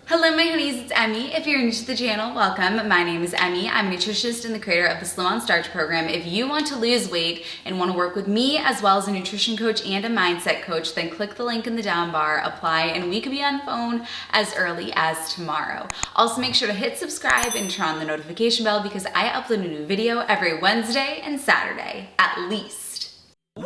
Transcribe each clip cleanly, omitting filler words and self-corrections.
Hello my honeys, it's Emmie. If you're new to the channel, welcome. My name is Emmie. I'm a nutritionist and the creator of the Slim on Starch program. If you want to lose weight and want to work with me as well as a nutrition coach and a mindset coach, then click the link in the down bar, apply, and we could be on the phone as early as tomorrow. Also make sure to hit subscribe and turn on the notification bell because I upload a new video every Wednesday and Saturday, at least. Woo!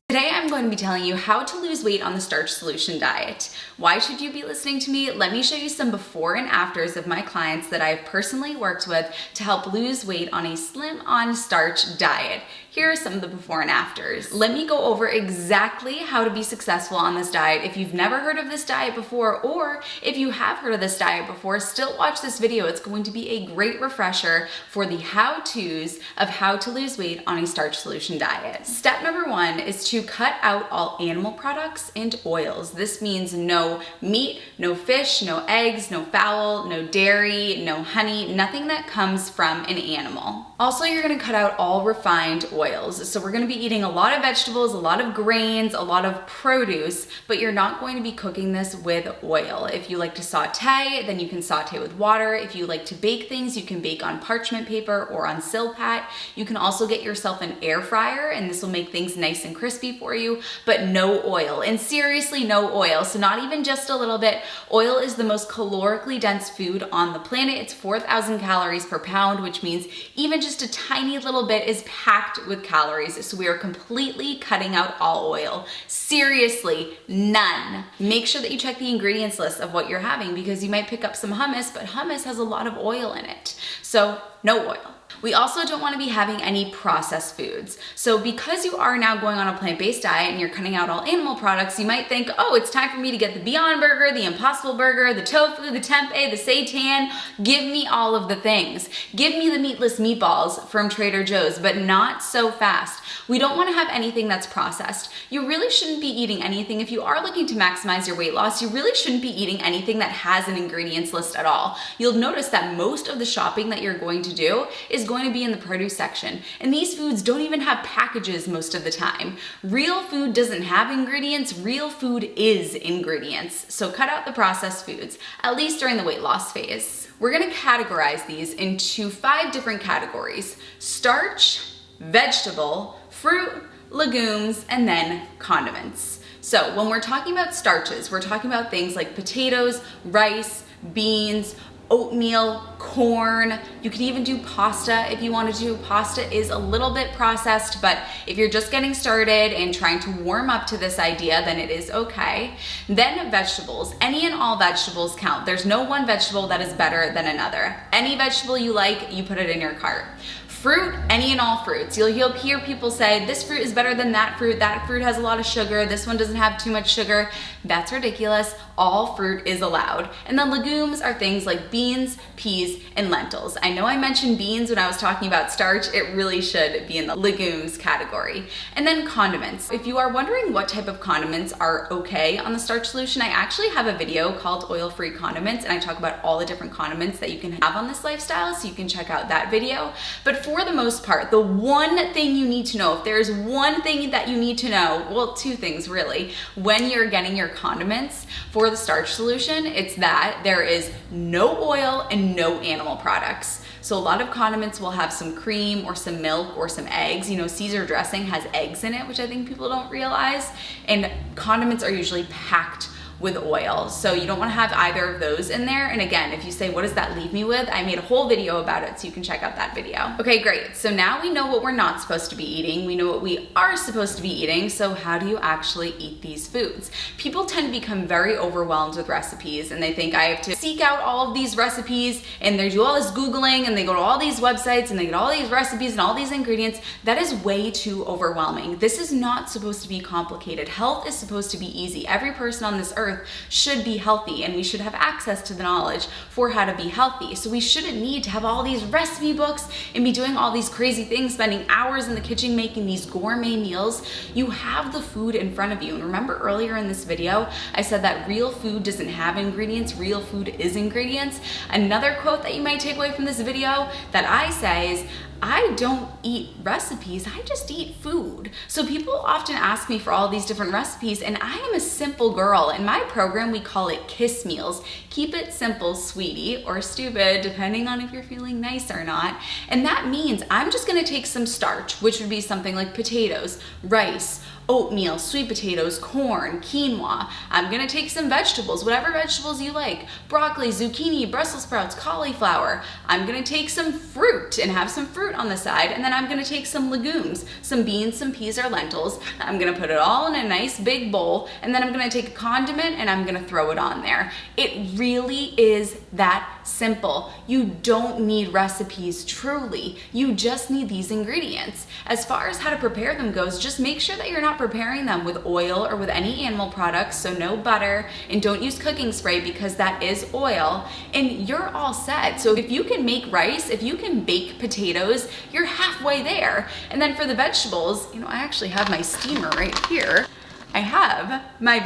Today I'm going to be telling you how to lose weight on the starch solution diet. Why should you be listening to me? Let me show you some before and afters of my clients that I've personally worked with to help lose weight on a slim on starch diet. Here are some of the before and afters. Let me go over exactly how to be successful on this diet. If you've never heard of this diet before, or if you have heard of this diet before, still watch this video. It's going to be a great refresher for the how-tos of how to lose weight on a starch solution diet. Step number one is to cut out all animal products and oils. This means no meat, no fish, no eggs, no fowl, no dairy, no honey, nothing that comes from an animal. Also, you're gonna cut out all refined oils. So we're gonna be eating a lot of vegetables, a lot of grains, a lot of produce, but you're not going to be cooking this with oil. If you like to saute, then you can saute with water. If you like to bake things, you can bake on parchment paper or on Silpat. You can also get yourself an air fryer, and this will make things nice and crispy for you, but no oil. And seriously, no oil. So not even just a little bit. Oil is the most calorically dense food on the planet. It's 4,000 calories per pound, which means even just a tiny little bit is packed with calories. So we are completely cutting out all oil. Seriously, none. Make sure that you check the ingredients list of what you're having because you might pick up some hummus, but hummus has a lot of oil in it. So no oil. We also don't want to be having any processed foods. So because you are now going on a plant-based diet and you're cutting out all animal products, you might think, oh, it's time for me to get the Beyond Burger, the Impossible Burger, the tofu, the tempeh, the seitan. Give me all of the things. Give me the meatless meatballs from Trader Joe's, but not so fast. We don't want to have anything that's processed. You really shouldn't be eating anything. If you are looking to maximize your weight loss, you really shouldn't be eating anything that has an ingredients list at all. You'll notice that most of the shopping that you're going to do is going to be in the produce section. And these foods don't even have packages most of the time. Real food doesn't have ingredients. Real food is ingredients. So cut out the processed foods, at least during the weight loss phase. We're gonna categorize these into 5 different categories: starch, vegetable, fruit, legumes, and then condiments. So when we're talking about starches, we're talking about things like potatoes, rice, beans, oatmeal, corn. You could even do pasta if you wanted to. Pasta is a little bit processed, but if you're just getting started and trying to warm up to this idea, then it is okay. Then vegetables. Any and all vegetables count. There's no one vegetable that is better than another. Any vegetable you like, you put it in your cart. Fruit, any and all fruits. You'll hear people say, this fruit is better than that fruit has a lot of sugar, this one doesn't have too much sugar. That's ridiculous. All fruit is allowed. And then legumes are things like beans, peas, and lentils. I know I mentioned beans when I was talking about starch. It really should be in the legumes category. And then condiments. If you are wondering what type of condiments are okay on the starch solution, I actually have a video called Oil-Free Condiments, and I talk about all the different condiments that you can have on this lifestyle, so you can check out that video. But for the most part, the one thing you need to know, if there's one thing that you need to know, well, 2 things really, when you're getting your condiments for the starch solution, it's that there is no oil and no animal products. So a lot of condiments will have some cream or some milk or some eggs. You know, Caesar dressing has eggs in it, which I think people don't realize. And condiments are usually packed with oil. So you don't want to have either of those in there. And again, if you say, what does that leave me with? I made a whole video about it, so you can check out that video. Okay, great. So now we know what we're not supposed to be eating. We know what we are supposed to be eating. So how do you actually eat these foods? People tend to become very overwhelmed with recipes, and they think I have to seek out all of these recipes, and they do all this Googling, and they go to all these websites, and they get all these recipes and all these ingredients. That is way too overwhelming. This is not supposed to be complicated. Health is supposed to be easy. Every person on this earth should be healthy, and we should have access to the knowledge for how to be healthy. So we shouldn't need to have all these recipe books and be doing all these crazy things, spending hours in the kitchen making these gourmet meals. You have the food in front of you. And remember earlier in this video, I said that real food doesn't have ingredients, real food is ingredients. Another quote that you might take away from this video that I say is, I don't eat recipes, I just eat food. So people often ask me for all these different recipes, and I am a simple girl. In my program, we call it KISS meals. Keep it simple, sweetie, or stupid, depending on if you're feeling nice or not. And that means I'm just gonna take some starch, which would be something like potatoes, rice, oatmeal, sweet potatoes, corn, quinoa. I'm gonna take some vegetables, whatever vegetables you like, broccoli, zucchini, Brussels sprouts, cauliflower. I'm gonna take some fruit and have some fruit on the side, and then I'm gonna take some legumes, some beans, some peas or lentils. I'm gonna put it all in a nice big bowl, and then I'm gonna take a condiment and I'm gonna throw it on there. It really is that simple. You don't need recipes, truly. You just need these ingredients. As far as how to prepare them goes, just make sure that you're not preparing them with oil or with any animal products, so no butter, and don't use cooking spray because that is oil, and you're all set. So if you can make rice, if you can bake potatoes, you're halfway there. And then for the vegetables, you know, I actually have my steamer right here. I have my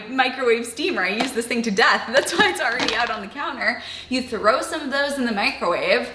microwave steamer. I use this thing to death. That's why it's already out on the counter. You throw some of those in the microwave,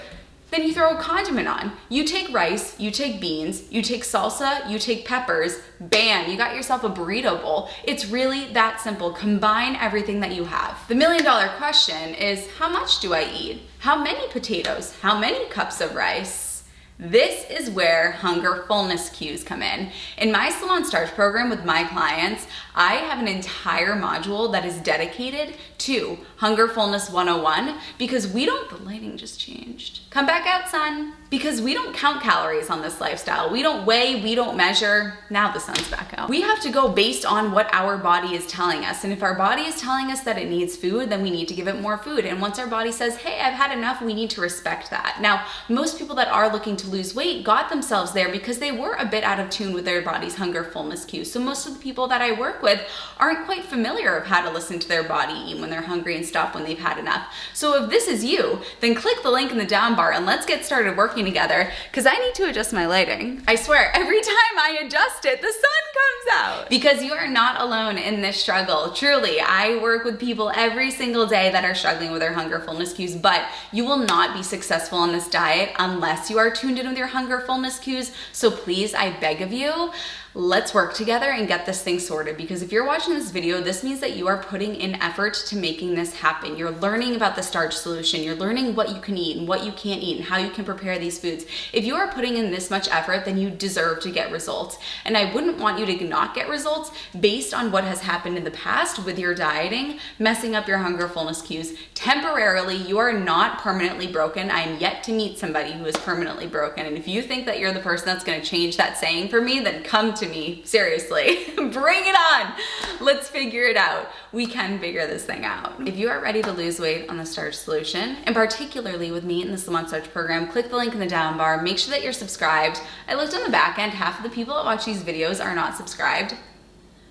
then you throw a condiment on. You take rice, you take beans, you take salsa, you take peppers, bam, you got yourself a burrito bowl. It's really that simple. Combine everything that you have. The $1 million question is, how much do I eat? How many potatoes? How many cups of rice? This is where hunger fullness cues come in. In my Salon Starch program with my clients, I have an entire module that is dedicated to Hunger Fullness 101 because the lighting just changed. Come back out, son. Because we don't count calories on this lifestyle. We don't weigh, we don't measure. Now the sun's back out. We have to go based on what our body is telling us. And if our body is telling us that it needs food, then we need to give it more food. And once our body says, hey, I've had enough, we need to respect that. Now, most people that are looking to lose weight got themselves there because they were a bit out of tune with their body's hunger fullness cues. So most of the people that I work with aren't quite familiar of how to listen to their body, eat when they're hungry and stop when they've had enough. So if this is you, then click the link in the down bar and let's get started working together, because I need to adjust my lighting. I swear, every time I adjust it, the sun comes out. Because you are not alone in this struggle. Truly, I work with people every single day that are struggling with their hunger fullness cues, but you will not be successful on this diet unless you are tuned in with your hunger fullness cues. So please, I beg of you, let's work together and get this thing sorted, because if you're watching this video, this means that you are putting in effort to making this happen. You're learning about the starch solution. You're learning what you can eat and what you can't eat and how you can prepare these foods. If you are putting in this much effort, then you deserve to get results. And I wouldn't want you to not get results based on what has happened in the past with your dieting, messing up your hunger fullness cues. Temporarily, you are not permanently broken. I am yet to meet somebody who is permanently broken. And if you think that you're the person that's going to change that saying for me, then come to me. Seriously, bring it on. Let's figure it out. We can figure this thing out. If you are ready to lose weight on the starch solution, and particularly with me in the Salon Starch program, click the link in the down bar. Make sure that you're subscribed. I looked on the back end, half of the people that watch these videos are not subscribed.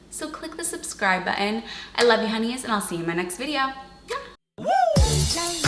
So click the subscribe button. I love you, honeys, and I'll see you in my next video. Woo!